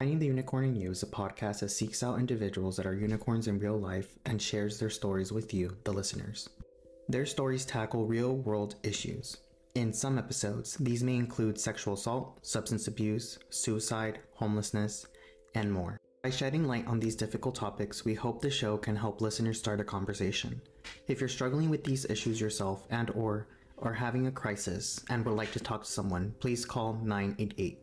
Finding the Unicorn in You is a podcast that seeks out individuals that are unicorns in real life and shares their stories with you, the listeners. Their stories tackle real-world issues. In some episodes, these may include sexual assault, substance abuse, suicide, homelessness, and more. By shedding light on these difficult topics, we hope the show can help listeners start a conversation. If you're struggling with these issues yourself and/or are having a crisis and would like to talk to someone, please call 988.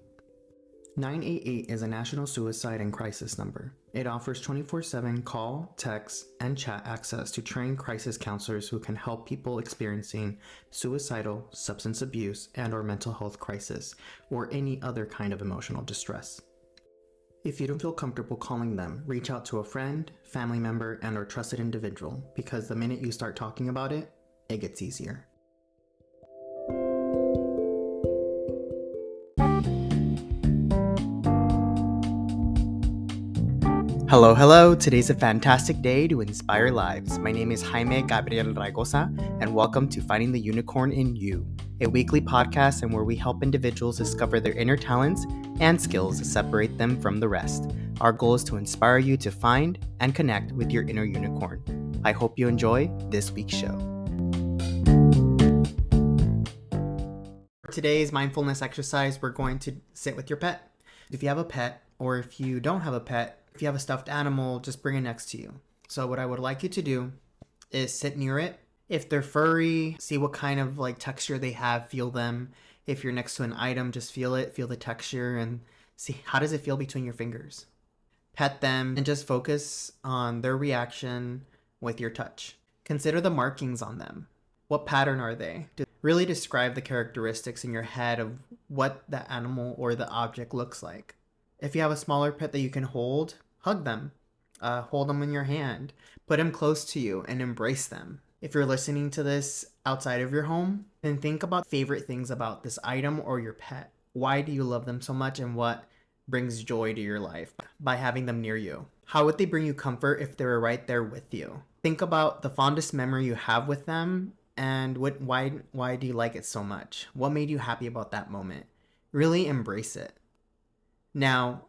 988 is a national suicide and crisis number. It offers 24/7 call, text, and chat access to trained crisis counselors who can help people experiencing suicidal, substance abuse, and/or mental health crisis, or any other kind of emotional distress. If you don't feel comfortable calling them, reach out to a friend, family member, and/or trusted individual, because the minute you start talking about it, it gets easier. Hello. Today's a fantastic day to inspire lives. My name is Jaime G Raygoza, and welcome to Finding the Unicorn in You, a weekly podcast and where we help individuals discover their inner talents and skills to separate them from the rest. Our goal is to inspire you to find and connect with your inner unicorn. I hope you enjoy this week's show. For today's mindfulness exercise, we're going to sit with your pet. If you have a pet, or if you don't have a pet, if you have a stuffed animal, just bring it next to you. So what I would like you to do is sit near it. If they're furry, see what kind of texture they have, feel them. If you're next to an item, just feel it, feel the texture, and see how does it feel between your fingers. Pet them and just focus on their reaction with your touch. Consider the markings on them. What pattern are they? Really describe the characteristics in your head of what the animal or the object looks like. If you have a smaller pet that you can hold, hug them. Hold them in your hand. Put them close to you and embrace them. If you're listening to this outside of your home, then think about favorite things about this item or your pet. Why do you love them so much, and what brings joy to your life by having them near you? How would they bring you comfort if they were right there with you? Think about the fondest memory you have with them, and why do you like it so much? What made you happy about that moment? Really embrace it. Now,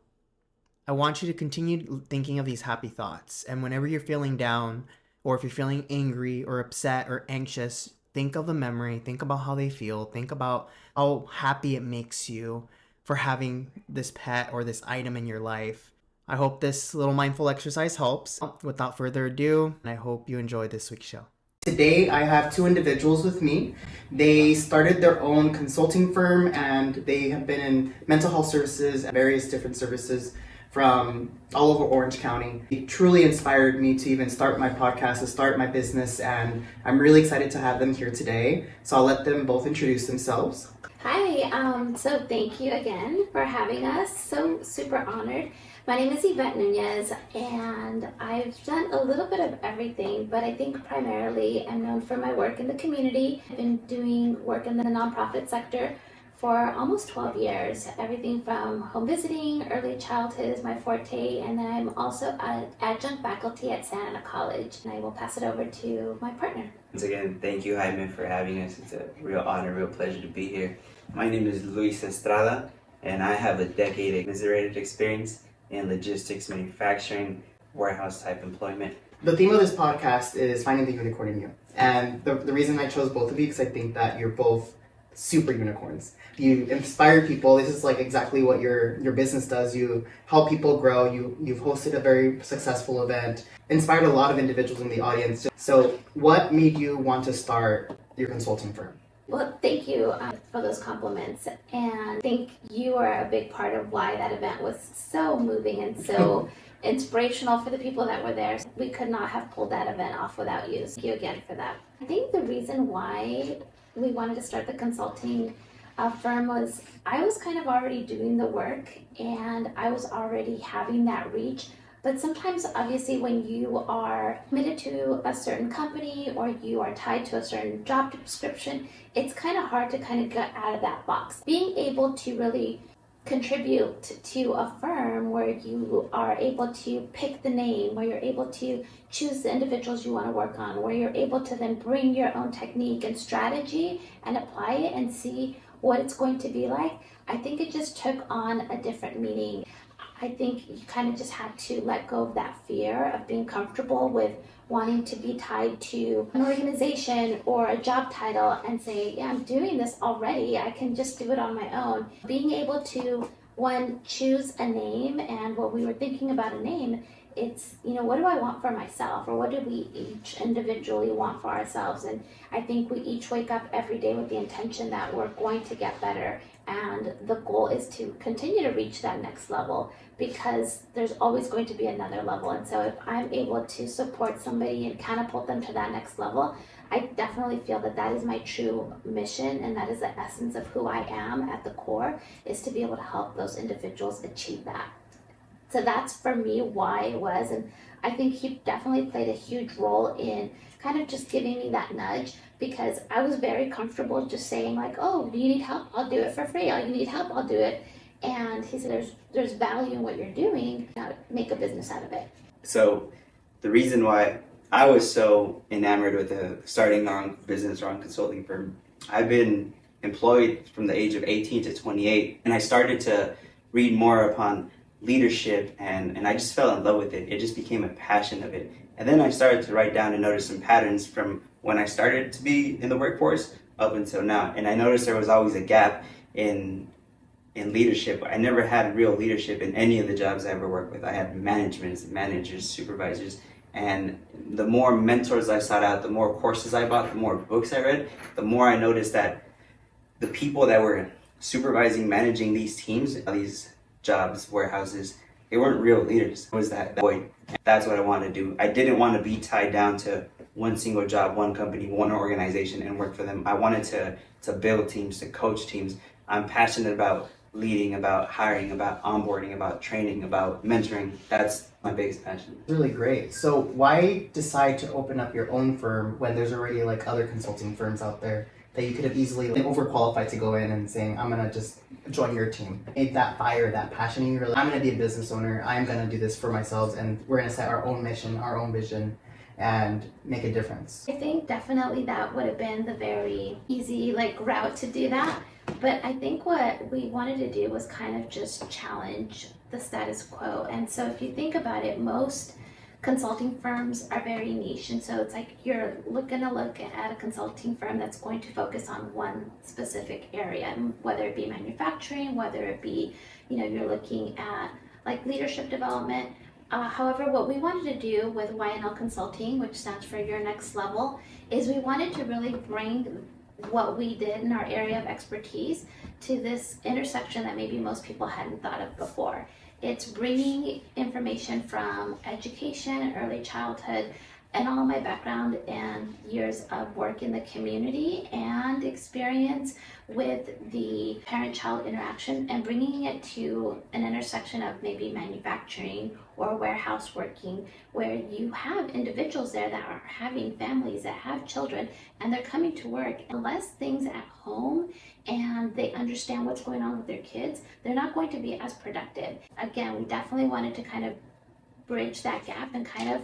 I want you to continue thinking of these happy thoughts. And whenever you're feeling down, or if you're feeling angry or upset or anxious, think of the memory, think about how they feel, think about how happy it makes you for having this pet or this item in your life. I hope this little mindful exercise helps. Without further ado, I hope you enjoy this week's show. Today, I have two individuals with me. They started their own consulting firm, and they have been in mental health services and various different services from all over Orange County. It truly inspired me to even start my podcast, to start my business, and I'm really excited to have them here today. So I'll let them both introduce themselves. Hi, so thank you again for having us. So super honored. My name is Yvette Nunez, and I've done a little bit of everything, but I think primarily I'm known for my work in the community. I've been doing work in the nonprofit sector for almost 12 years. Everything from home visiting, early childhood is my forte, and then I'm also an adjunct faculty at Santa Ana College, and I will pass it over to my partner. Once again, thank you, Jaime, for having us. It's a real honor, real pleasure to be here. My name is Luis Estrada, and I have a decade of commiserated experience in logistics, manufacturing, warehouse type employment. The theme of this podcast is Finding the Unicorn in You. And the reason I chose both of you is because I think that you're both super unicorns. You inspire people. This is exactly what your business does. You help people grow. You've hosted a very successful event, inspired a lot of individuals in the audience. So what made you want to start your consulting firm? Well, thank you for those compliments, and I think you are a big part of why that event was so moving and so inspirational for the people that were there. We could not have pulled that event off without you. Thank you again for that. I think the reason why we wanted to start the consulting firm was I was kind of already doing the work, and I was already having that reach. But sometimes, obviously, when you are committed to a certain company or you are tied to a certain job description, it's kind of hard to kind of get out of that box. Being able to really contribute to a firm where you are able to pick the name, where you're able to choose the individuals you want to work on, where you're able to then bring your own technique and strategy and apply it and see what it's going to be like, I think it just took on a different meaning. I think you kind of just had to let go of that fear of being comfortable with wanting to be tied to an organization or a job title and say, yeah, I'm doing this already. I can just do it on my own. Being able to, one, choose a name, and when we were thinking about a name, it's, what do I want for myself, or what do we each individually want for ourselves? And I think we each wake up every day with the intention that we're going to get better, and the goal is to continue to reach that next level, because there's always going to be another level. And so if I'm able to support somebody and catapult them to that next level, I definitely feel that that is my true mission, and that is the essence of who I am at the core, is to be able to help those individuals achieve that. So that's for me why it was, and I think he definitely played a huge role in kind of just giving me that nudge, because I was very comfortable just saying like, oh, do you need help? I'll do it for free. Oh, you need help? I'll do it. And he said, there's value in what you're doing. Now make a business out of it. So the reason why I was so enamored with starting our own business, our own consulting firm, I've been employed from the age of 18 to 28, and I started to read more upon leadership, and I just fell in love with it. It just became a passion of it. And then I started to write down and notice some patterns from when I started to be in the workforce up until now. And I noticed there was always a gap in leadership. I never had real leadership in any of the jobs I ever worked with. I had managements, managers, supervisors, and the more mentors I sought out, the more courses I bought, the more books I read, the more I noticed that the people that were supervising, managing these teams, these jobs, warehouses, they weren't real leaders. It was that void. That's what I wanted to do. I didn't want to be tied down to one single job, one company, one organization, and work for them. I wanted to build teams, to coach teams. I'm passionate about leading, about hiring, about onboarding, about training, about mentoring. That's my biggest passion. Really great. So why decide to open up your own firm when there's already like other consulting firms out there that you could have easily overqualified to go in and saying, I'm gonna just join your team? Made that fire, that passion in you, I'm gonna be a business owner, I'm gonna do this for myself, and we're gonna set our own mission, our own vision, and make a difference. I think definitely that would have been the very easy route to do that. But I think what we wanted to do was kind of just challenge the status quo. And so if you think about it, most consulting firms are very niche, and so it's like you're gonna look at a consulting firm that's going to focus on one specific area, whether it be manufacturing, whether it be, you're looking at leadership development. However, what we wanted to do with YNL Consulting, which stands for Your Next Level, is we wanted to really bring what we did in our area of expertise to this intersection that maybe most people hadn't thought of before. It's bringing information from education, early childhood, and all my background and years of work in the community and experience with the parent-child interaction, and bringing it to an intersection of maybe manufacturing or warehouse working, where you have individuals there that are having families, that have children, and they're coming to work. Unless things at home and they understand what's going on with their kids, they're not going to be as productive. Again, we definitely wanted to kind of bridge that gap and kind of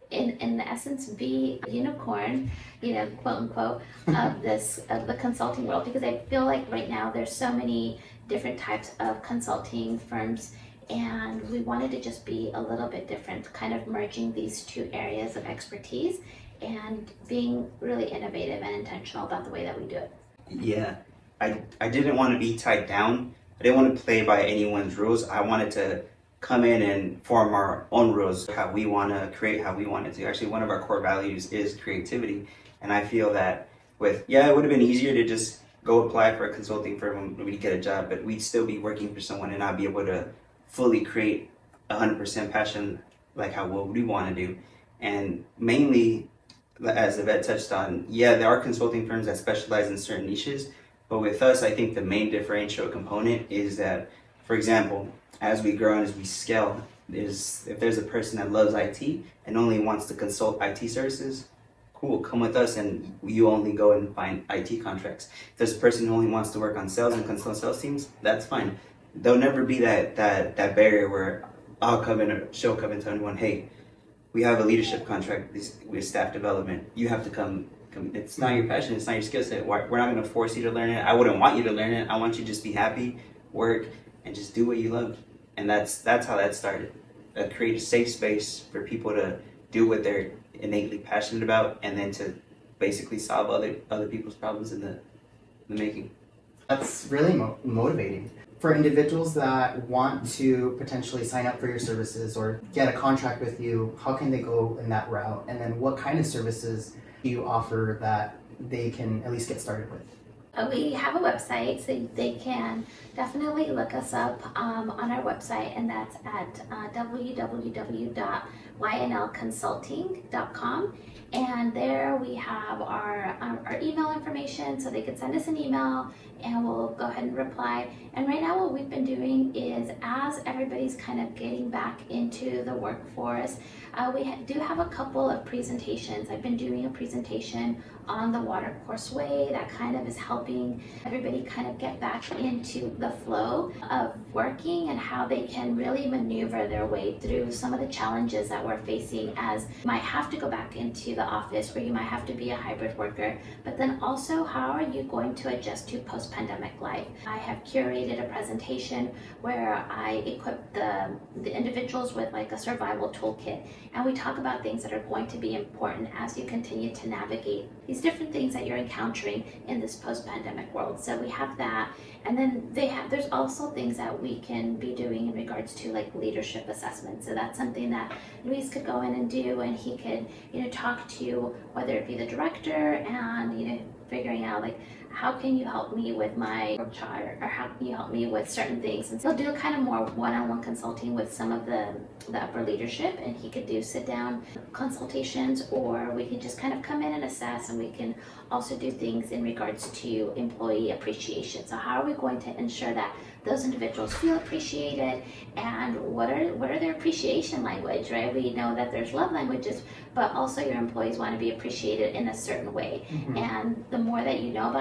in essence be a unicorn, quote unquote, of the consulting world, because I feel like right now there's so many different types of consulting firms, and we wanted to just be a little bit different, kind of merging these two areas of expertise and being really innovative and intentional about the way that we do it. Yeah, I didn't want to be tied down. I didn't want to play by anyone's rules. I wanted to come in and form our own rules, how we want to create, how we want to. Actually, one of our core values is creativity. And I feel that it would have been easier to just go apply for a consulting firm when we get a job, but we'd still be working for someone and not be able to fully create 100% passion like how what we want to do. And mainly, as Yvette touched on, there are consulting firms that specialize in certain niches, but with us, I think the main differential component is that, for example, as we grow and as we scale, if there's a person that loves IT and only wants to consult IT services, cool, come with us and you only go and find IT contracts. If there's a person who only wants to work on sales and consult sales teams, that's fine. There'll never be that barrier where I'll come in and she'll come and tell anyone, hey, we have a leadership contract with staff development. You have to come. It's not your passion, it's not your skill set. We're not going to force you to learn it. I wouldn't want you to learn it. I want you to just be happy, work, and just do what you love. And that's how that started. Create a safe space for people to do what they're innately passionate about, and then to basically solve other people's problems in the making. That's really motivating. For individuals that want to potentially sign up for your services or get a contract with you, how can they go in that route? And then what kind of services do you offer that they can at least get started with? We have a website, so they can definitely look us up on our website, and that's at www.ynlconsulting.com. And there we have our email information, so they can send us an email and we'll go ahead and reply. And right now what we've been doing is, as everybody's kind of getting back into the workforce, we do have a couple of presentations. I've been doing a presentation on the watercourse way that kind of is helping everybody kind of get back into the flow of working and how they can really maneuver their way through some of the challenges that we're facing, as you might have to go back into the office or you might have to be a hybrid worker, but then also how are you going to adjust to post-pandemic life. I have curated a presentation where I equip the individuals with like a survival toolkit, and we talk about things that are going to be important as you continue to navigate these different things that you're encountering in this post-pandemic world. So we have that, and then there's also things that we can be doing in regards to like leadership assessment. So that's something that Luis could go in and do, and he could talk to whether it be the director and figuring out like, how can you help me with my chart, or how can you help me with certain things? And so he'll do kind of more one-on-one consulting with some of the upper leadership, and he could do sit-down consultations, or we can just kind of come in and assess, and we can also do things in regards to employee appreciation. So how are we going to ensure that those individuals feel appreciated, and what are their appreciation language, right? We know that there's love languages, but also your employees want to be appreciated in a certain way. Mm-hmm. And the more that you know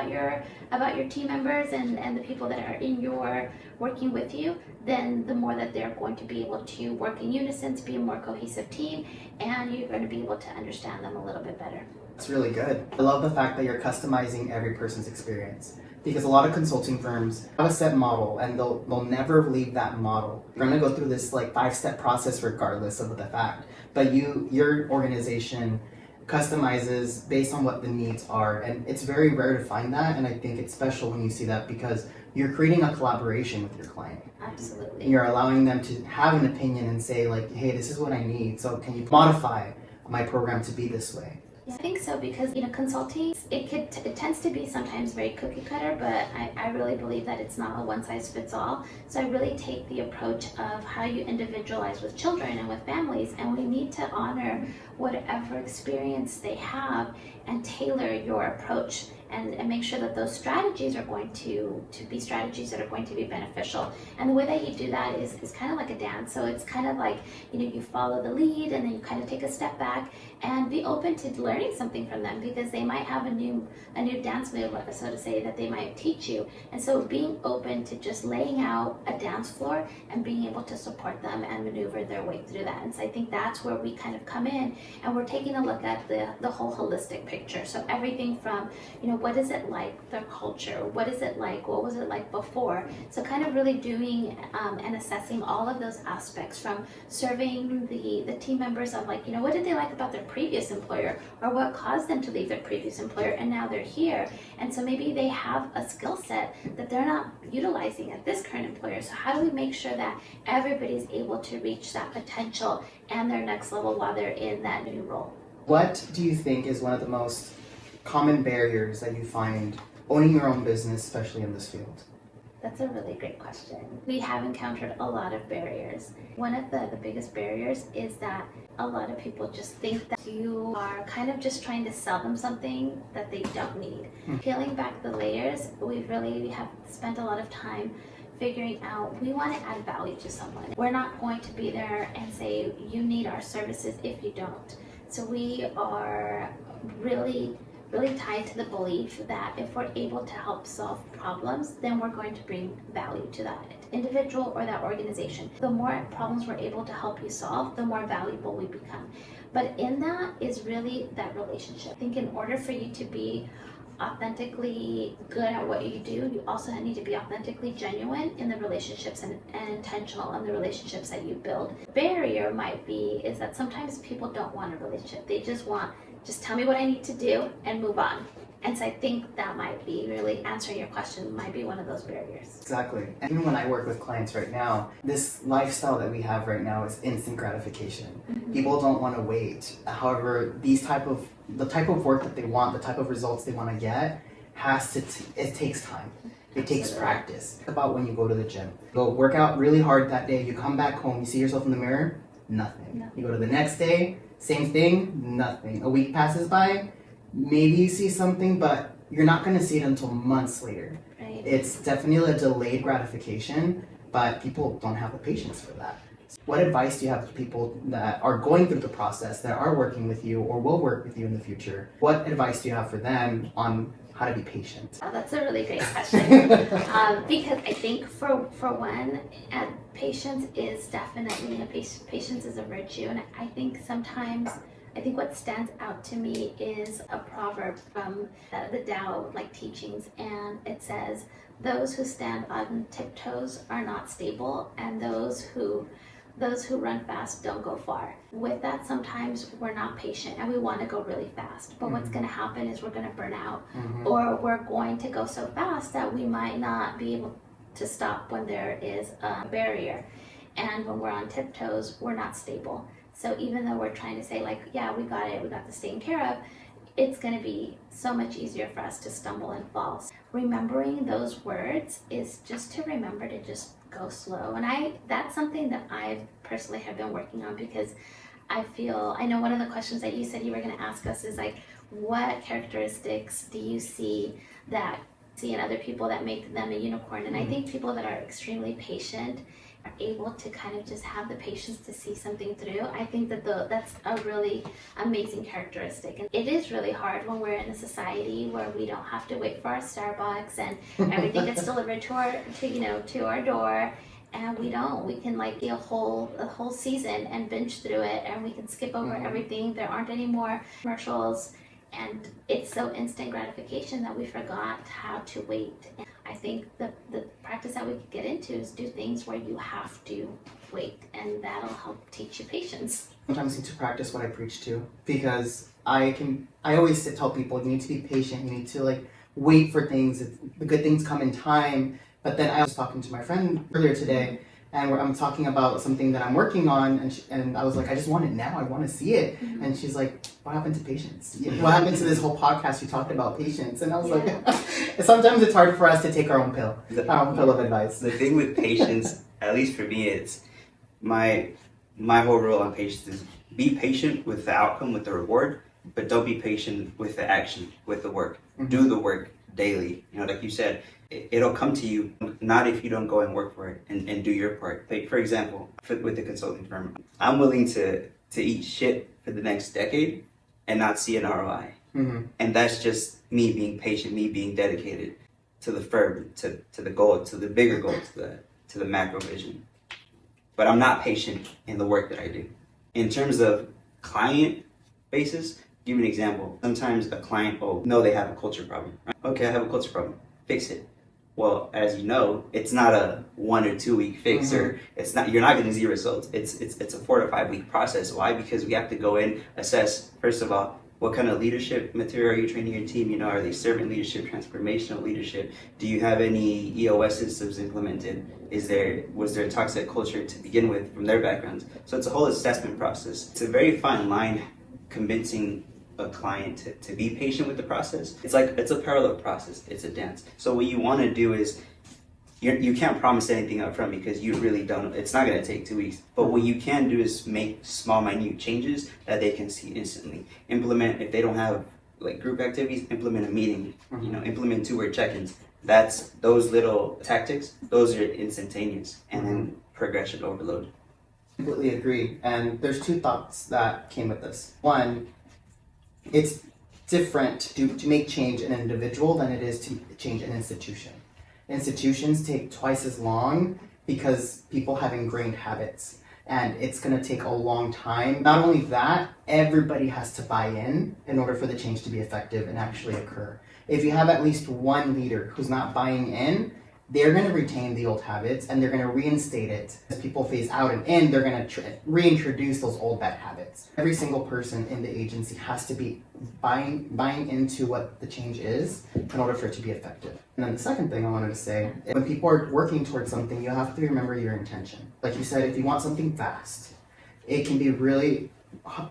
about your team members and the people that are in your working with you, then the more that they're going to be able to work in unison to be a more cohesive team, and you're going to be able to understand them a little bit better. That's really good. I love the fact that you're customizing every person's experience, because a lot of consulting firms have a set model and they'll never leave that model. You're going to go through this like 5-step process regardless of the fact, but your organization customizes based on what the needs are, and it's very rare to find that, and I think it's special when you see that, because you're creating a collaboration with your client. Absolutely. You're allowing them to have an opinion and say like, hey, this is what I need, so can you modify my program to be this way? Yeah, I think so, because consulting, it tends to be sometimes very cookie cutter, but I really believe that it's not a one size fits all. So I really take the approach of how you individualize with children and with families, and we need to honor whatever experience they have and tailor your approach and make sure that those strategies are going to be strategies that are going to be beneficial. And the way that you do that is kind of like a dance. So it's kind of like, you follow the lead, and then you kind of take a step back and be open to learning something from them, because they might have a new dance move, so to say, that they might teach you. And so being open to just laying out a dance floor and being able to support them and maneuver their way through that. And so I think that's where we kind of come in, and we're taking a look at the whole holistic picture. So everything from, what is it like, their culture, what is it like, what was it like before? So kind of really doing and assessing all of those aspects, from surveying the team members of like, what did they like about their previous employer, or what caused them to leave their previous employer and now they're here. And so maybe they have a skill set that they're not utilizing at this current employer. So how do we make sure that everybody's able to reach that potential and their next level while they're in that new role? What do you think is one of the most common barriers that you find owning your own business, especially in this field? That's a really great question. We have encountered a lot of barriers. One of the biggest barriers is that a lot of people just think that you are kind of just trying to sell them something that they don't need. Peeling back the layers, we have spent a lot of time figuring out, we want to add value to someone. We're not going to be there and say, you need our services if you don't. So we are really tied to the belief that if we're able to help solve problems, then we're going to bring value to that individual or that organization. The more problems we're able to help you solve, the more valuable we become. But in that is really that relationship. I think in order for you to be authentically good at what you do, you also need to be authentically genuine in the relationships and intentional in the relationships that you build. Barrier might be is that sometimes people don't want a relationship. They just want, just tell me what I need to do and move on. And so I think that might be really answering your question, might be one of those barriers. Exactly. And even when I work with clients right now, this lifestyle that we have right now is instant gratification. Mm-hmm. People don't want to wait. However, the type of work that they want, the type of results they want to get, it takes time. It takes practice. It's about when you go to the gym. Go work out really hard that day, you come back home, you see yourself in the mirror, nothing. You go to the next day, same thing, nothing. A week passes by, maybe you see something, but you're not going to see it until months later. Right. It's definitely a delayed gratification, but people don't have the patience for that. What advice do you have to people that are going through the process, that are working with you or will work with you in the future? What advice do you have for them on how to be patient? Oh, that's a really great question. Because I think for one, patience is definitely, patience is a virtue. And I think sometimes, what stands out to me is a proverb from the Tao teachings, and it says, "Those who stand on tiptoes are not stable, and those who run fast don't go far." With that, sometimes we're not patient and we want to go really fast. But what's going to happen is we're going to burn out, or we're going to go so fast that we might not be able to stop when there is a barrier. And when we're on tiptoes, we're not stable. So even though we're trying to say yeah, we got it, we got this taken care of, it's going to be so much easier for us to stumble and fall. Remembering those words is just to remember to just go slow. And that's something that I personally have been working on, because I know one of the questions that you said you were going to ask us is what characteristics do you see in other people that make them a unicorn? And I think people that are extremely patient are able to kind of just have the patience to see something through. I think that that's a really amazing characteristic. And it is really hard when we're in a society where we don't have to wait for our Starbucks and everything gets delivered to our door. And we can be a whole season and binge through it, and we can skip over everything. There aren't any more commercials, and it's so instant gratification that we forgot how to wait. And I think the practice that we could get into is do things where you have to wait, and that'll help teach you patience. Sometimes you need to practice what I preach to, because I always tell people you need to be patient, you need to wait for things. The good things come in time. But then I was talking to my friend earlier today, and I'm talking about something that I'm working on, and I was like, I just want it now, I want to see it. And she's like, what happened to patience? What happened to this whole podcast you talked about patience? And I was like, sometimes it's hard for us to take our own pill of advice. The thing with patience, at least for me, it's my whole rule on patience is be patient with the outcome, with the reward, but don't be patient with the action, with the work. Do the work daily. Like you said, it'll come to you, not if you don't go and work for it and do your part. For example, with the consulting firm, I'm willing to eat shit for the next decade and not see an ROI. And that's just me being patient, me being dedicated to the firm, to the goal, to the bigger goal, to the macro vision. But I'm not patient in the work that I do. In terms of client basis, give you an example. Sometimes a client will know they have a culture problem. Right? Okay, I have a culture problem. Fix it. Well, as you know, it's not a 1 or 2 week fix, or you're not going to see results. It's a 4 to 5 week process. Why? Because we have to go in, assess, first of all, what kind of leadership material are you training your team? Are they servant leadership, transformational leadership? Do you have any EOS systems implemented? Was there a toxic culture to begin with from their backgrounds? So it's a whole assessment process. It's a very fine line convincing a client to be patient with the process. It's a parallel process. It's a dance. So what you want to do is you can't promise anything up front, because you really don't. It's not going to take 2 weeks. But what you can do is make small, minute changes that they can see instantly. Implement, if they don't have group activities, implement a meeting. Implement 2-word check-ins. That's those little tactics. Those are instantaneous, and then progression overload. Completely agree. And there's 2 thoughts that came with this. One, it's different to make change in an individual than it is to change an institution. Institutions take twice as long because people have ingrained habits, and it's going to take a long time. Not only that, everybody has to buy in order for the change to be effective and actually occur. If you have at least one leader who's not buying in, they're going to retain the old habits and they're going to reinstate it. As people phase out and in, they're going to reintroduce those old bad habits. Every single person in the agency has to be buying into what the change is in order for it to be effective. And then the second thing I wanted to say, when people are working towards something, you have to remember your intention. Like you said, if you want something fast, it can be really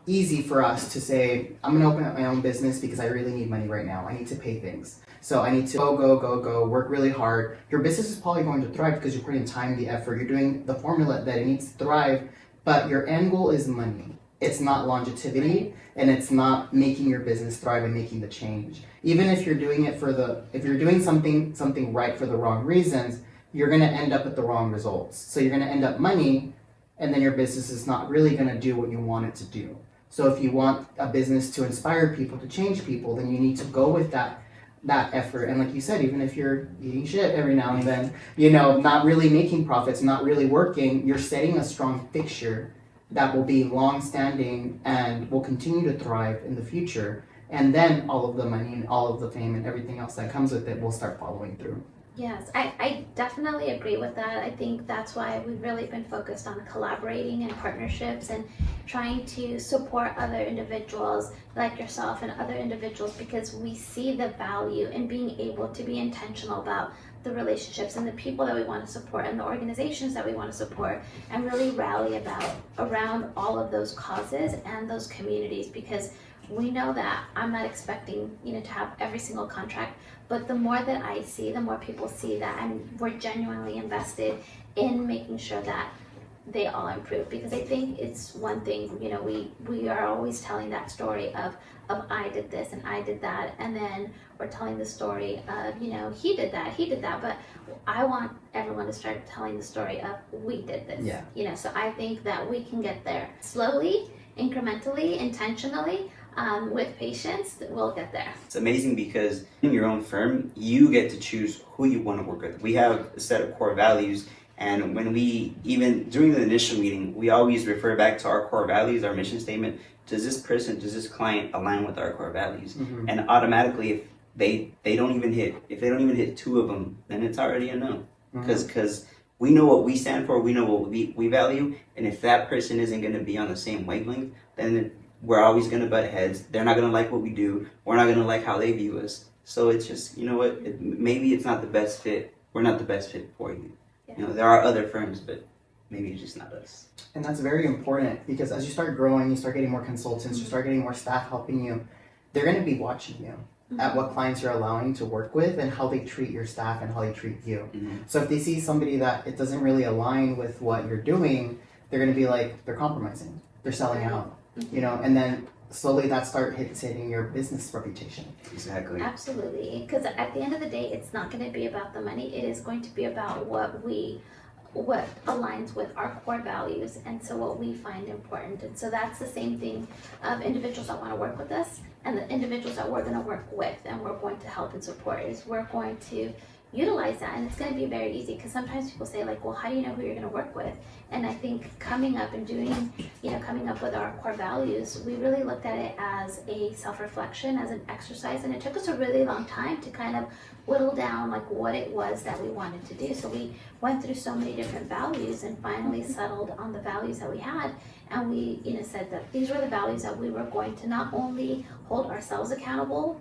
easy for us to say, I'm going to open up my own business because I really need money right now. I need to pay things. So I need to go, work really hard. Your business is probably going to thrive because you're putting time, the effort, you're doing the formula that it needs to thrive, but your end goal is money. It's not longevity, and it's not making your business thrive and making the change. Even if you're doing it if you're doing something right for the wrong reasons, you're gonna end up with the wrong results. So you're gonna end up money, and then your business is not really gonna do what you want it to do. So if you want a business to inspire people, to change people, then you need to go with that effort. And like you said, even if you're eating shit every now and then, not really making profits, not really working, you're setting a strong fixture that will be long-standing and will continue to thrive in the future. And then all of the money and all of the fame and everything else that comes with it will start following through. Yes, I definitely agree with that. I think that's why we've really been focused on collaborating and partnerships and trying to support other individuals like yourself and other individuals, because we see the value in being able to be intentional about the relationships and the people that we want to support and the organizations that we want to support, and really rally around all of those causes and those communities, because we know that I'm not expecting to have every single contract, but the more that I see, the more people see that we're genuinely invested in making sure that they all improve. Because I think it's one thing, we are always telling that story of I did this and I did that, and then we're telling the story of he did that, but I want everyone to start telling the story of we did this. Yeah. So I think that we can get there slowly, incrementally, intentionally. With patience, we'll get there. It's amazing because in your own firm, you get to choose who you want to work with. We have a set of core values, and when even during the initial meeting, we always refer back to our core values, our mission statement. Does this client align with our core values? Mm-hmm. And automatically, if they don't even hit two of them, then it's already a no. Because we know what we stand for, we know what we value, and if that person isn't going to be on the same wavelength, then we're always going to butt heads. They're not going to like what we do. We're not going to like how they view us. So it's just, maybe it's not the best fit. We're not the best fit for you. Yeah. There are other firms, but maybe it's just not us. And that's very important, because as you start growing, you start getting more consultants, you start getting more staff helping you, they're going to be watching you at what clients you're allowing to work with and how they treat your staff and how they treat you. Mm-hmm. So if they see somebody that it doesn't really align with what you're doing, they're going to be like, they're compromising, they're selling out. And then slowly that starts hitting your business reputation. Exactly. Absolutely, because at the end of the day, it's not going to be about the money. It is going to be about what aligns with our core values, and so what we find important. And so that's the same thing of individuals that want to work with us and the individuals that we're going to work with and we're going to help and support, is we're going to utilize that. And it's going to be very easy, because sometimes people say like, well, how do you know who you're going to work with? And I think coming up with our core values, we really looked at it as a self-reflection, as an exercise, and it took us a really long time to kind of whittle down like what it was that we wanted to do. So we went through so many different values and finally settled on the values that we had, and we said that these were the values that we were going to not only hold ourselves accountable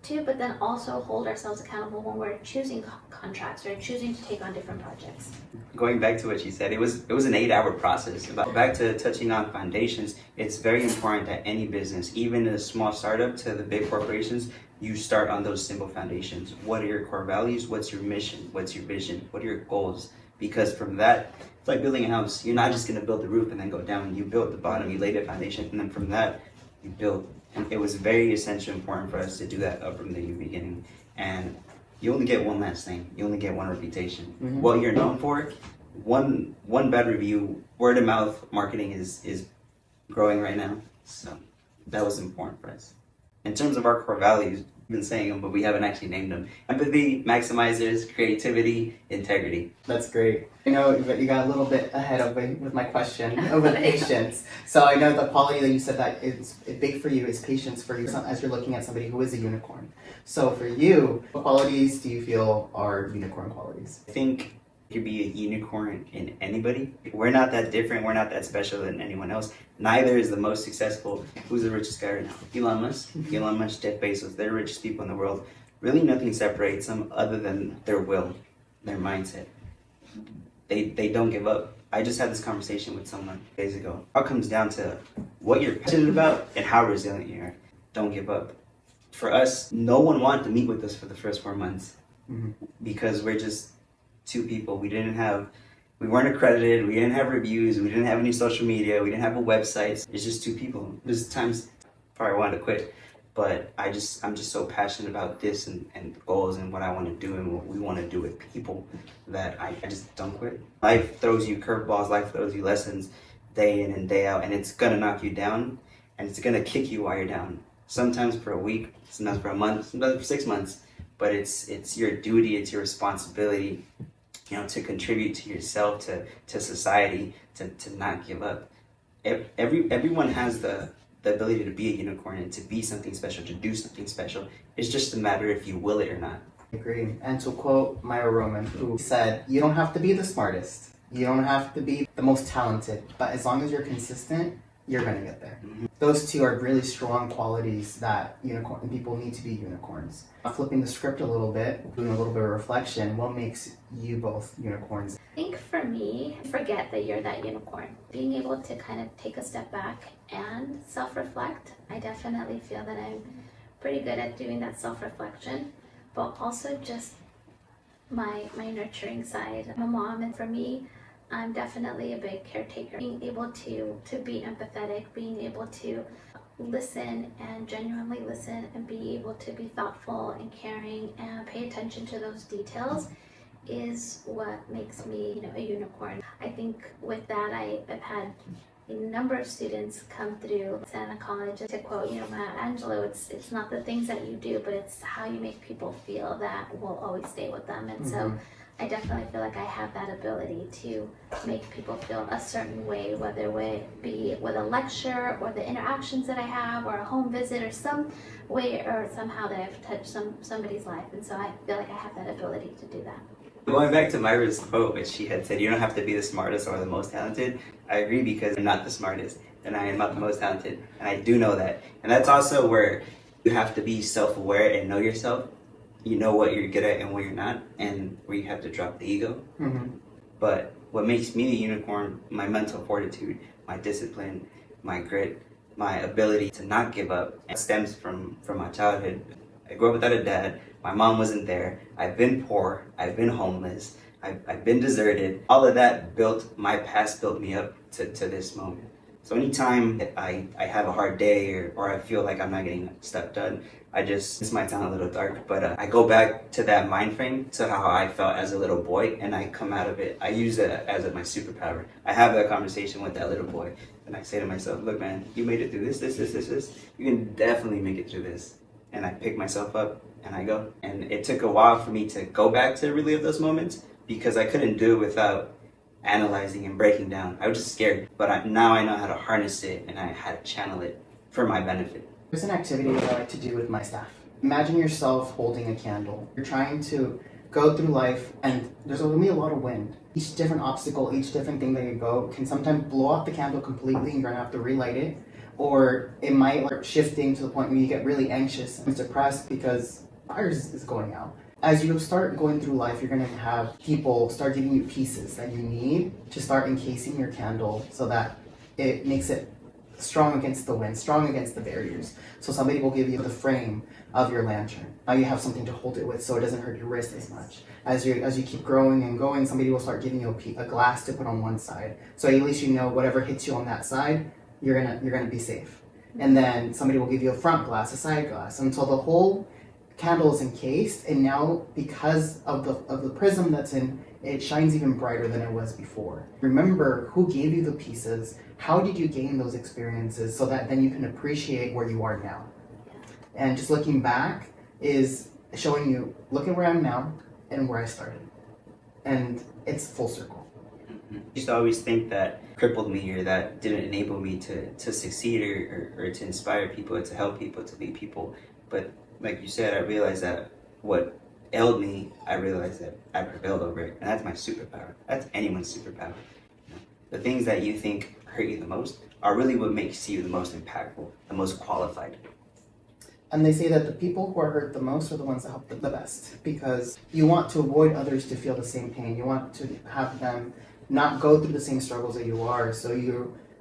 to, but then also hold ourselves accountable when we're choosing contracts or choosing to take on different projects. Going back to what she said, it was an 8-hour process. Back to touching on foundations, it's very important that any business, even a small startup to the big corporations, you start on those simple foundations. What are your core values? What's your mission? What's your vision? What are your goals? Because from that, it's like building a house. You're not just going to build the roof and then go down. You build the bottom, you lay the foundation, and then from that, you build. And it was very essential and important for us to do that up from the beginning. And you only get one last thing. You only get one reputation. Mm-hmm. What you're known for, one bad review, word of mouth marketing is growing right now. So that was important for us. In terms of our core values, been saying them, but we haven't actually named them. Empathy, maximizers, creativity, integrity. That's great. I know you got a little bit ahead of me with my question with patience. So I know the quality that you said that is big for you is patience for you as you're looking at somebody who is a unicorn. So for you, what qualities do you feel are unicorn qualities? I think you could be a unicorn in anybody. We're not that different. We're not that special than anyone else. Neither is the most successful. Who's the richest guy right now? Elon Musk, Jeff Bezos. They're the richest people in the world. Really nothing separates them other than their will, their mindset. They don't give up. I just had this conversation with someone days ago. It all comes down to what you're passionate about and how resilient you are. Don't give up. For us, no one wanted to meet with us for the first 4 months because we're just two people. We weren't accredited, we didn't have reviews, we didn't have any social media, we didn't have a website. It's just two people. There's times probably wanted to quit, but I'm just so passionate about this and goals and what I want to do and what we want to do with people that I just don't quit. Life throws you curveballs, life throws you lessons day in and day out, and it's gonna knock you down and it's gonna kick you while you're down. Sometimes for a week, sometimes for a month, sometimes for 6 months, but it's your duty, it's your responsibility, to contribute to yourself, to society, to not give up. Everyone has the ability to be a unicorn and to be something special, to do something special. It's just a matter if you will it or not. I agree. And to quote Myra Roman, who said, you don't have to be the smartest, you don't have to be the most talented, but as long as you're consistent, you're going to get there. Those two are really strong qualities that people need to be unicorns. Flipping the script a little bit, doing a little bit of reflection, what makes you both unicorns? I think for me, forget that you're that unicorn. Being able to kind of take a step back and self-reflect. I definitely feel that I'm pretty good at doing that self-reflection, but also just my nurturing side. I'm a mom, and for me, I'm definitely a big caretaker. Being able to be empathetic, being able to listen and genuinely listen and be able to be thoughtful and caring and pay attention to those details is what makes me, a unicorn. I think with that, I've had a number of students come through Santa College. To quote, Maya Angelou, it's not the things that you do, but it's how you make people feel that will always stay with them. And so I definitely feel like I have that ability to make people feel a certain way, whether it be with a lecture or the interactions that I have or a home visit or some way or somehow that I've touched somebody's life. And so I feel like I have that ability to do that. Going back to Myra's quote, which she had said, you don't have to be the smartest or the most talented. I agree because I'm not the smartest and I am not the most talented. And I do know that. And that's also where you have to be self-aware and know yourself. You know what you're good at and what you're not, and where you have to drop the ego. But what makes me a unicorn, my mental fortitude, my discipline, my grit, my ability to not give up, stems from my childhood. I grew up without a dad. My mom wasn't there. I've been poor. I've been homeless. I've been deserted. All of that my past built me up to this moment. So anytime that I have a hard day or I feel like I'm not getting stuff done, this might sound a little dark, but I go back to that mind frame, to how I felt as a little boy, and I come out of it. I use it as my superpower. I have that conversation with that little boy, and I say to myself, look man, you made it through this. You can definitely make it through this. And I pick myself up and I go. And it took a while for me to go back to relive those moments because I couldn't do it without analyzing and breaking down. I was just scared, but now I know how to harness it and I had to channel it for my benefit. There's an activity that I like to do with my staff. Imagine yourself holding a candle. You're trying to go through life and there's going to be a lot of wind. Each different obstacle, each different thing that you go can sometimes blow out the candle completely and you're going to have to relight it. Or it might start shifting to the point where you get really anxious and depressed because fire is going out. As you start going through life, you're going to have people start giving you pieces that you need to start encasing your candle so that it makes it strong against the wind, strong against the barriers. So somebody will give you the frame of your lantern. Now you have something to hold it with so it doesn't hurt your wrist as much. As you keep growing and going, somebody will start giving you a glass to put on one side. So at least you know whatever hits you on that side, you're gonna be safe. And then somebody will give you a front glass, a side glass, until the whole candle is encased, and now because of the prism that's in, it shines even brighter than it was before. Remember who gave you the pieces, how did you gain those experiences, so that then you can appreciate where you are now. And just looking back, is showing you, look at where I am now and where I started. And it's full circle. I used to always think that crippled me or that didn't enable me to succeed or to inspire people or to help people, to lead people. But like you said, I realized that what ailed me, I realized that I prevailed over it. And that's my superpower. That's anyone's superpower. You know, the things that you think hurt you the most are really what makes you the most impactful, the most qualified. And they say that the people who are hurt the most are the ones that help the best, because you want to avoid others to feel the same pain. You want to have them not go through the same struggles that you are. So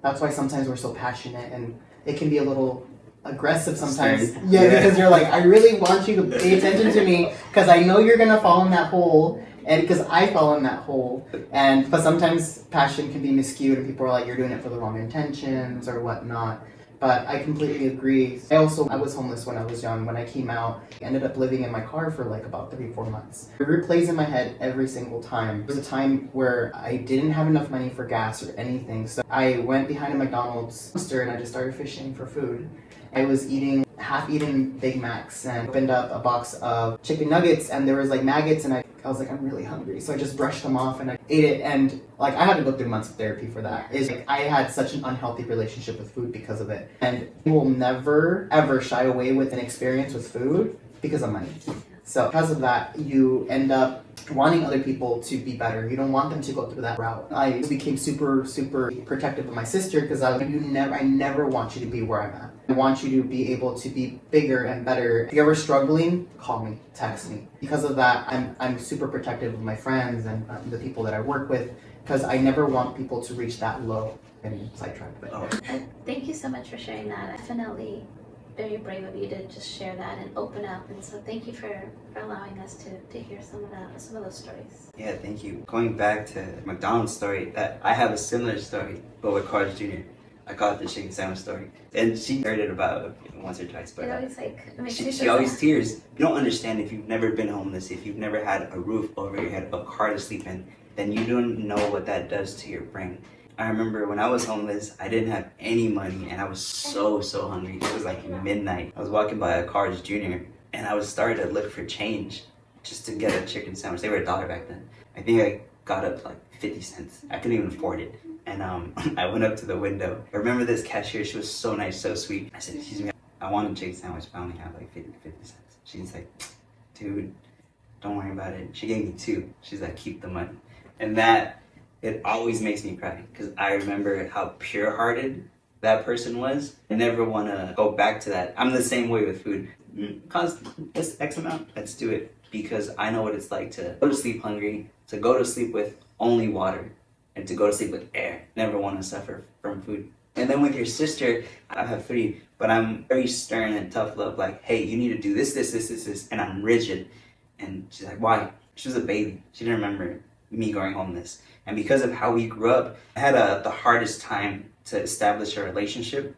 that's why sometimes we're so passionate, and it can be a little aggressive sometimes. Yeah, because you're like, I really want you to pay attention to me because I know you're gonna fall in that hole, and because I fall in that hole. But sometimes passion can be miscued, and people are like, you're doing it for the wrong intentions or whatnot. But I completely agree. I was homeless when I was young. When I came out, I ended up living in my car for like about 3-4 months. It replays in my head every single time. There was a time where I didn't have enough money for gas or anything. So I went behind a McDonald's dumpster and I just started fishing for food. I was eating half-eaten Big Macs and opened up a box of chicken nuggets, and there was like maggots, and I was like, I'm really hungry. So I just brushed them off and I ate it, and like I had to go through months of therapy for that. It's like I had such an unhealthy relationship with food because of it. And you will never ever shy away with an experience with food because of money. So because of that, you end up wanting other people to be better. You don't want them to go through that route. I became super protective of my sister because I never want you to be where I'm at. I want you to be able to be bigger and better. If you're ever struggling, call me, text me. Because of that, I'm super protective of my friends and the people that I work with, because I never want people to reach that low and sidetracked. Thank you so much for sharing that. Definitely very brave of you to just share that and open up. And so thank you for allowing us to hear some of those stories. Yeah, thank you. Going back to the McDonald's story, that I have a similar story, but with Carl's Jr. I call it the chicken sandwich story. And she heard it about once or twice, but she always tears. You don't understand if you've never been homeless, if you've never had a roof over your head, a car to sleep in, then you don't know what that does to your brain. I remember when I was homeless, I didn't have any money and I was so hungry. It was like midnight. I was walking by a Carl's Jr. and I was starting to look for change just to get a chicken sandwich. They were $1 back then. I think I got up to like 50 cents. I couldn't even afford it. And I went up to the window. I remember this cashier, she was so nice, so sweet. I said, excuse me, I want a chicken sandwich, but I only have like 50 cents. She's like, dude, don't worry about it. She gave me 2. She's like, keep the money. And that, it always makes me cry because I remember how pure-hearted that person was. I never want to go back to that. I'm the same way with food. Cost this X amount, let's do it. Because I know what it's like to go to sleep hungry, to go to sleep with only water, and to go to sleep with air. Never want to suffer from food. And then with your sister, I have 3, but I'm very stern and tough love. Like, hey, you need to do this, and I'm rigid. And she's like, why? She was a baby. She didn't remember me going homeless. And because of how we grew up, I had the hardest time to establish a relationship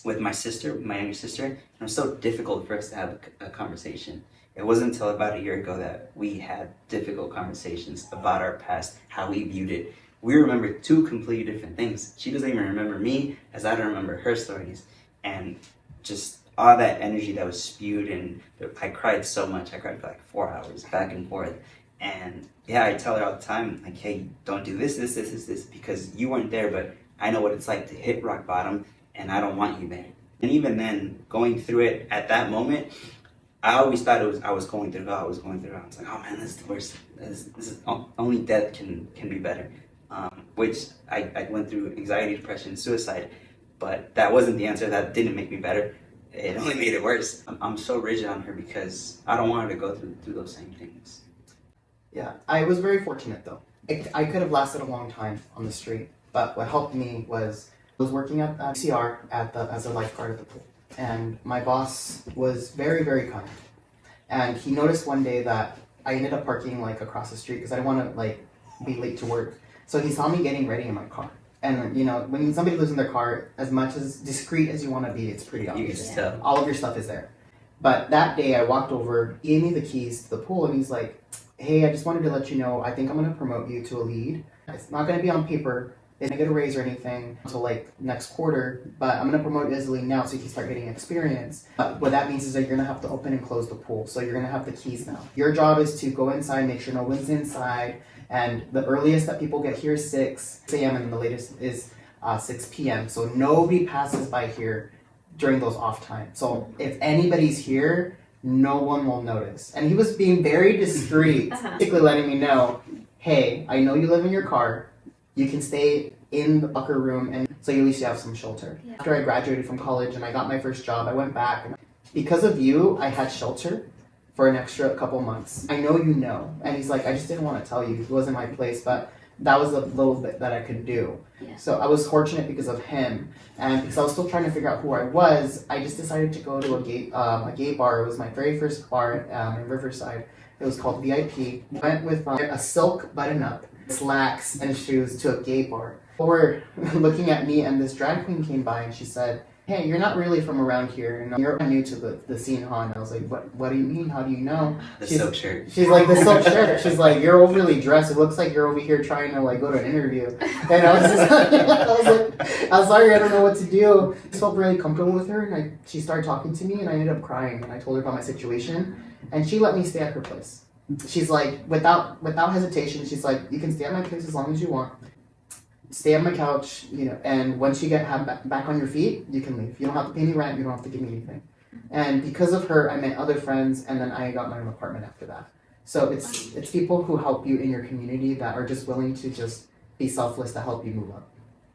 with my sister, my younger sister. And it was so difficult for us to have a conversation. It wasn't until about a year ago that we had difficult conversations about our past, how we viewed it. We remember 2 completely different things. She doesn't even remember me as I don't remember her stories. And just all that energy that was spewed, and I cried so much. I cried for like 4 hours, back and forth. And yeah, I tell her all the time, like, hey, don't do this, because you weren't there, but I know what it's like to hit rock bottom, and I don't want you there. And even then, going through it at that moment, I always thought I was going through it. I was like, oh man, this is the worst. This is only death can be better. Which I went through anxiety, depression, suicide, but that wasn't the answer. That didn't make me better. It only made it worse. I'm so rigid on her because I don't want her to go through those same things. Yeah, I was very fortunate though. I could have lasted a long time on the street, but what helped me was I was working at CR as a lifeguard at the pool. And my boss was very kind. And he noticed one day that I ended up parking like across the street because I didn't want to like be late to work. So he saw me getting ready in my car. And you know, when somebody lives in their car, as much as discreet as you want to be, it's pretty obvious. You can tell. All of your stuff is there. But that day I walked over, he gave me the keys to the pool, and he's like, hey, I just wanted to let you know, I think I'm going to promote you to a lead. It's not going to be on paper, They didn't get a raise or anything until like next quarter, but I'm gonna promote Isley now so you can start getting experience. What that means is that you're gonna have to open and close the pool. So you're gonna have the keys now. Your job is to go inside, make sure no one's inside, and the earliest that people get here is 6 a.m. and the latest is 6 p.m. So nobody passes by here during those off times. So if anybody's here, no one will notice. And he was being very discreet, basically letting me know, hey, I know you live in your car. You can stay in the locker room, and so at least you have some shelter. Yeah. After I graduated from college and I got my first job, I went back. And because of you, I had shelter for an extra couple months. I know you know. And he's like, I just didn't want to tell you. It wasn't my place, but that was a little bit that I could do. Yeah. So I was fortunate because of him. And because I was still trying to figure out who I was, I just decided to go to a gay bar. It was my very first bar in Riverside. It was called VIP. Went with a silk button-up, slacks, and shoes to a gay bar. Or looking at me, and this drag queen came by and she said, hey, you're not really from around here, and you're new to the scene, huh? And I was like, what do you mean? How do you know? The silk shirt. She's like, the silk shirt. She's like, you're overly dressed. It looks like you're over here trying to like go to an interview. And I was just like, I'm sorry, I don't know what to do. I felt really comfortable with her, and she started talking to me, and I ended up crying, and I told her about my situation, and she let me stay at her place. She's like, without hesitation, she's like, you can stay at my place as long as you want. Stay on my couch, and once you get back on your feet, you can leave. You don't have to pay me rent, you don't have to give me anything. And because of her, I met other friends, and then I got my own apartment after that. So it's people who help you in your community that are just willing to just be selfless to help you move up.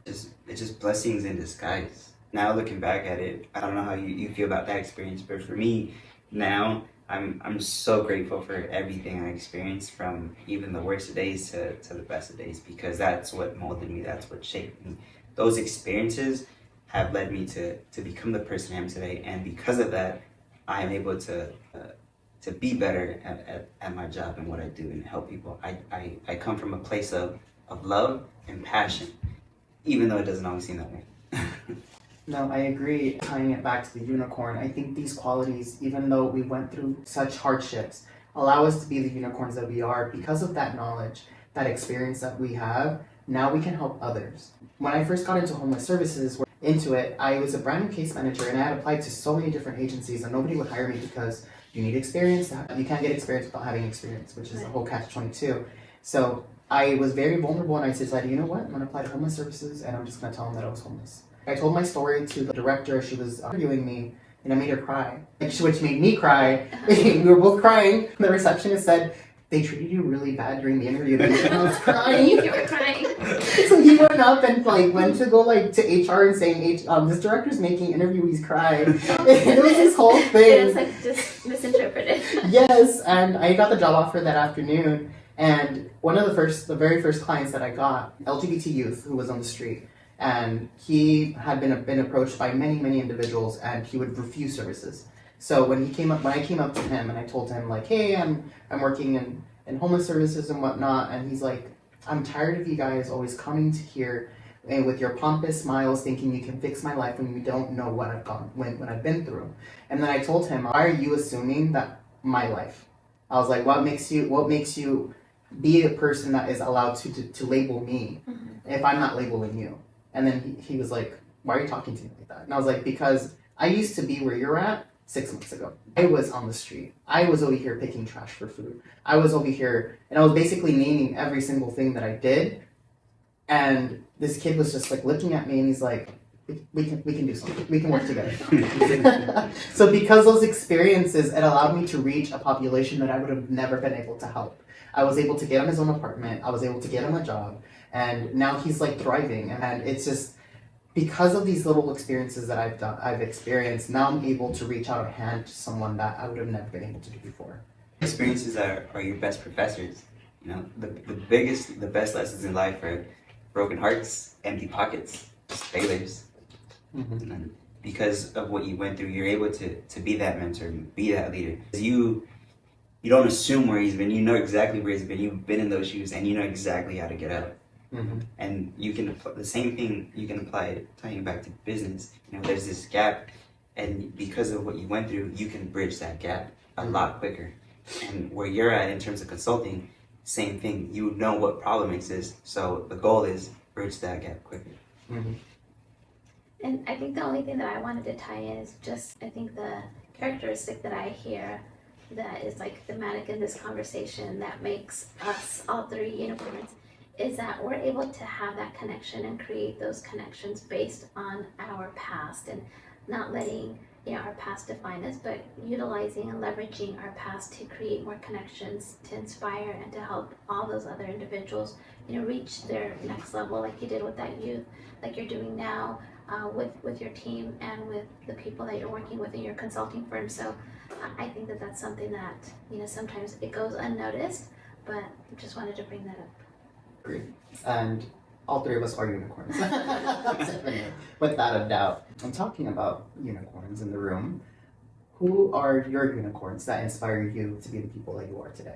It's just blessings in disguise. Now looking back at it, I don't know how you feel about that experience, but for me, now, I'm so grateful for everything I experienced, from even the worst of days to the best of days, because that's what molded me, that's what shaped me. Those experiences have led me to become the person I am today, and because of that, I am able to be better at my job and what I do and help people. I come from a place of love and passion, even though it doesn't always seem that way. No, I agree. Tying it back to the unicorn, I think these qualities, even though we went through such hardships, allow us to be the unicorns that we are because of that knowledge, that experience that we have. Now we can help others. When I first got into homeless services, I was a brand new case manager, and I had applied to so many different agencies, and nobody would hire me because you need experience. You can't get experience without having experience, which is the whole catch-22. So I was very vulnerable, and I decided, you know what, I'm going to apply to homeless services, and I'm just going to tell them that I was homeless. I told my story to the director. She was interviewing me, and I made her cry, which made me cry. We were both crying. The receptionist said, they treated you really bad during the interview. And I was crying. You were crying. So he went up and went to go to HR and saying, this director's making interviewees cry. It was this whole thing. It was just misinterpreted. Yes, and I got the job offer that afternoon. And one of the very first clients that I got, LGBT youth who was on the street. And he had been approached by many individuals, and he would refuse services. So when I came up to him and I told him hey, I'm working in homeless services and whatnot, and he's like, I'm tired of you guys always coming to here and with your pompous smiles, thinking you can fix my life when you don't know what I've been through. And then I told him, why are you assuming that my life? I was like, what makes you be a person that is allowed to label me if I'm not labeling you? And then he was like, why are you talking to me like that? And I was like, because I used to be where you're at 6 months ago. I was on the street. I was over here picking trash for food. I was over here, and I was basically naming every single thing that I did. And this kid was just looking at me, and he's like, we can do something. We can work together. So because those experiences, it allowed me to reach a population that I would have never been able to help. I was able to get him his own apartment. I was able to get him a job. And now he's thriving, and it's just because of these little experiences that I've experienced. Now I'm able to reach out a hand to someone that I would have never been able to do before. Experiences are your best professors. The best lessons in life are broken hearts, empty pockets, failures. And because of what you went through, you're able to be that mentor, be that leader. You don't assume where he's been. You know exactly where he's been. You've been in those shoes, and you know exactly how to get out. And you can apply the same thing. You can apply it, tying back to business. There's this gap, and because of what you went through, you can bridge that gap a lot quicker. And where you're at in terms of consulting, same thing. You know what problem exists. So the goal is bridge that gap quicker. Mm-hmm. And I think the only thing that I wanted to tie in is just, I think the characteristic that I hear that is like thematic in this conversation that makes us all three unicorns is that we're able to have that connection and create those connections based on our past and not letting our past define us, but utilizing and leveraging our past to create more connections, to inspire and to help all those other individuals, reach their next level, like you did with that youth, like you're doing now with your team and with the people that you're working with in your consulting firm. So I think that that's something that sometimes it goes unnoticed, but I just wanted to bring that up. Great. And all three of us are unicorns. Without a doubt. I'm talking about unicorns in the room. Who are your unicorns that inspire you to be the people that you are today?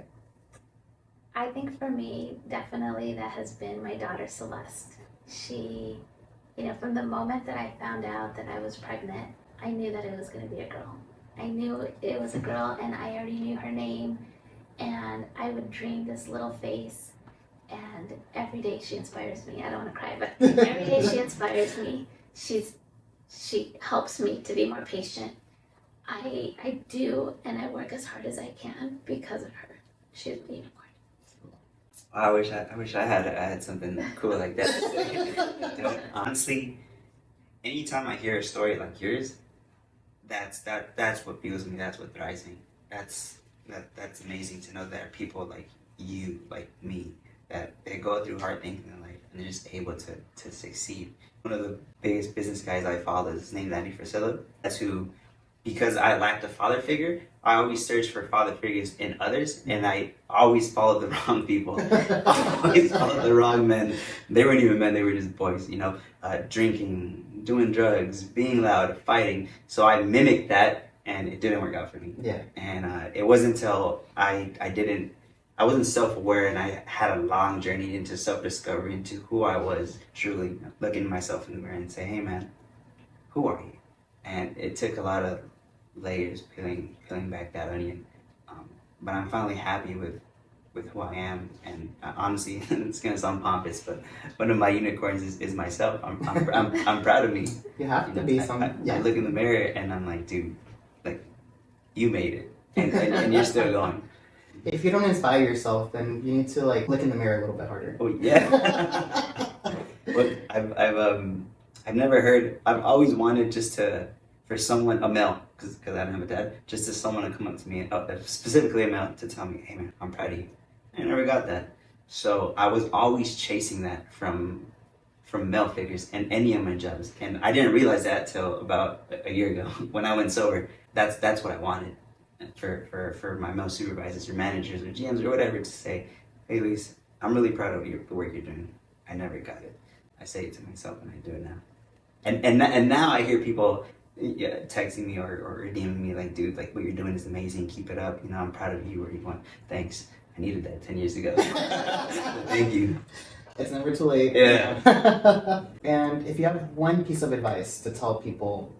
I think for me, definitely that has been my daughter Celeste. She, from the moment that I found out that I was pregnant, I knew that it was going to be a girl. I knew it was a girl, and I already knew her name, and I would dream this little face. And every day she inspires me. I don't want to cry, but every day she inspires me. She helps me to be more patient. I do, and I work as hard as I can because of her. She's a unicorn. I wish I had something cool like that. Honestly, anytime I hear a story like yours, that's what fuels me. That's what drives me. That's amazing to know that there are people like you, like me, that they go through hard things in life and they're just able to succeed. One of the biggest business guys I follow is named Andy Frisella. That's who, because I lacked a father figure, I always searched for father figures in others, and I always followed the wrong people. Always followed the wrong men. They weren't even men, they were just boys, drinking, doing drugs, being loud, fighting. So I mimicked that, and it didn't work out for me. Yeah. And it wasn't until I wasn't self-aware, and I had a long journey into self-discovery, into who I was truly, looking at myself in the mirror and say, hey man, who are you? And it took a lot of layers peeling back that onion. But I'm finally happy with who I am, and honestly, it's gonna sound pompous, but one of my unicorns is myself. I'm proud of me. You have to be some. I look in the mirror and I'm like, dude, like, you made it, and you're still going. If you don't inspire yourself, then you need to look in the mirror a little bit harder. Oh yeah. But I've never heard. I've always wanted for someone, a male, because I don't have a dad, just someone to come up to me, specifically a male, to tell me, hey man, I'm proud of you. I never got that. So I was always chasing that from male figures in any of my jobs, and I didn't realize that till about a year ago when I went sober. That's what I wanted. For my male supervisors or managers or GMs or whatever to say, hey Luis, I'm really proud of the work you're doing. I never got it. I say it to myself and I do it now. And now I hear people texting me or DMing me like, dude, like what you're doing is amazing. Keep it up. I'm proud of you where you want. Thanks. I needed that 10 years ago. Thank you. It's never too late. Yeah. And if you have one piece of advice to tell people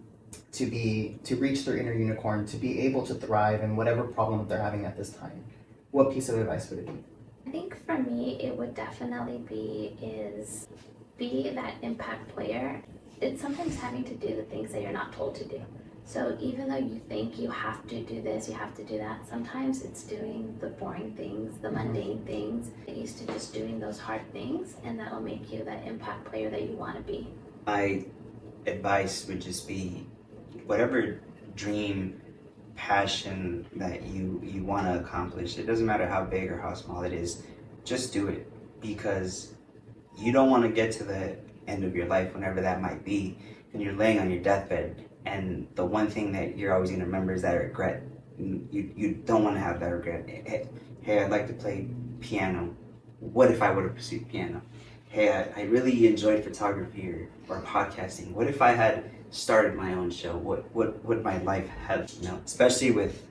to reach their inner unicorn, to be able to thrive in whatever problem that they're having at this time, what piece of advice would it be? I think for me, it would definitely be that impact player. It's sometimes having to do the things that you're not told to do. So even though you think you have to do this, you have to do that, sometimes it's doing the boring things, the mundane things. Get used to just doing those hard things, and that'll make you that impact player that you want to be. My advice would just be, whatever dream, passion that you want to accomplish, it doesn't matter how big or how small it is, just do it, because you don't want to get to the end of your life, whenever that might be, and you're laying on your deathbed, and the one thing that you're always going to remember is that regret. You don't want to have that regret. Hey, I'd like to play piano. What if I would have pursued piano? Hey, I really enjoyed photography or podcasting. What if I had started my own show? What would my life have, especially with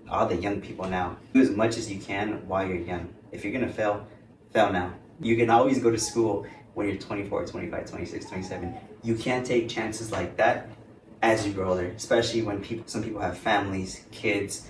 all the young people now. Do as much as you can while you're young. If you're gonna fail now. You can always go to school when you're 24, 25, 26, 27. You can't take chances like that as you grow older, especially when some people have families, kids,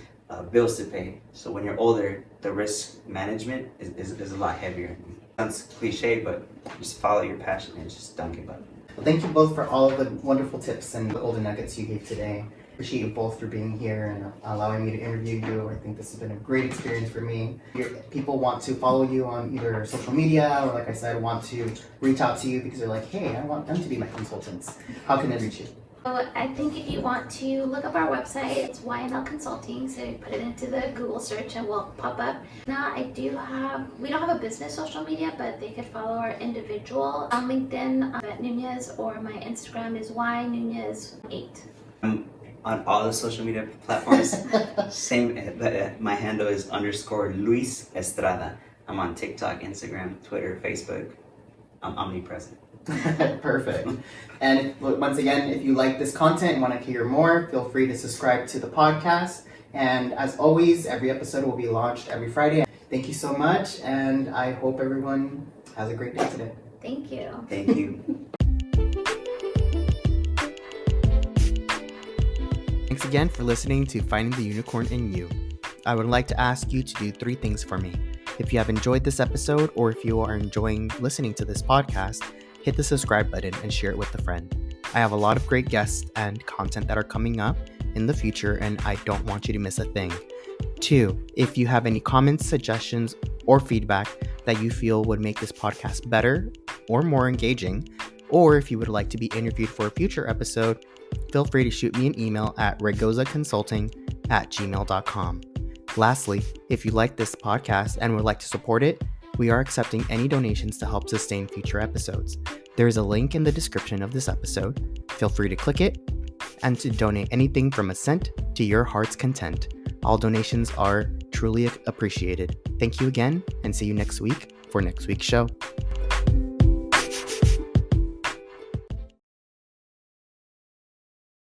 bills to pay. So when you're older, the risk management is a lot heavier. Sounds cliche, but just follow your passion and just don't give up. Well, thank you both for all of the wonderful tips and the golden nuggets you gave today. Appreciate you both for being here and allowing me to interview you. I think this has been a great experience for me. If people want to follow you on either social media or, like I said, want to reach out to you because they're like, hey, I want them to be my consultants. How can they reach you? So I think if you want to look up our website, it's YNL Consulting. So you put it into the Google search and we'll pop up. Now we don't have a business social media, but they could follow our individual on LinkedIn, Yvette Nunez, or my Instagram is YNunez8. On all the social media platforms, my handle is _Luis Estrada. I'm on TikTok, Instagram, Twitter, Facebook. I'm omnipresent. Perfect. And once again, if you like this content and want to hear more, feel free to subscribe to the podcast. And as always, every episode will be launched every Friday. Thank you so much, and I hope everyone has a great day today. Thank you. Thank you. Thanks again for listening to Finding the Unicorn in You. I would like to ask you to do 3 things for me. If you have enjoyed this episode, or if you are enjoying listening to this podcast, hit the subscribe button and share it with a friend. I have a lot of great guests and content that are coming up in the future, and I don't want you to miss a thing. 2, if you have any comments, suggestions, or feedback that you feel would make this podcast better or more engaging, or if you would like to be interviewed for a future episode, feel free to shoot me an email at raygozaconsulting@gmail.com. Lastly, if you like this podcast and would like to support it, we are accepting any donations to help sustain future episodes. There is a link in the description of this episode. Feel free to click it and to donate anything from a cent to your heart's content. All donations are truly appreciated. Thank you again, and see you next week for next week's show.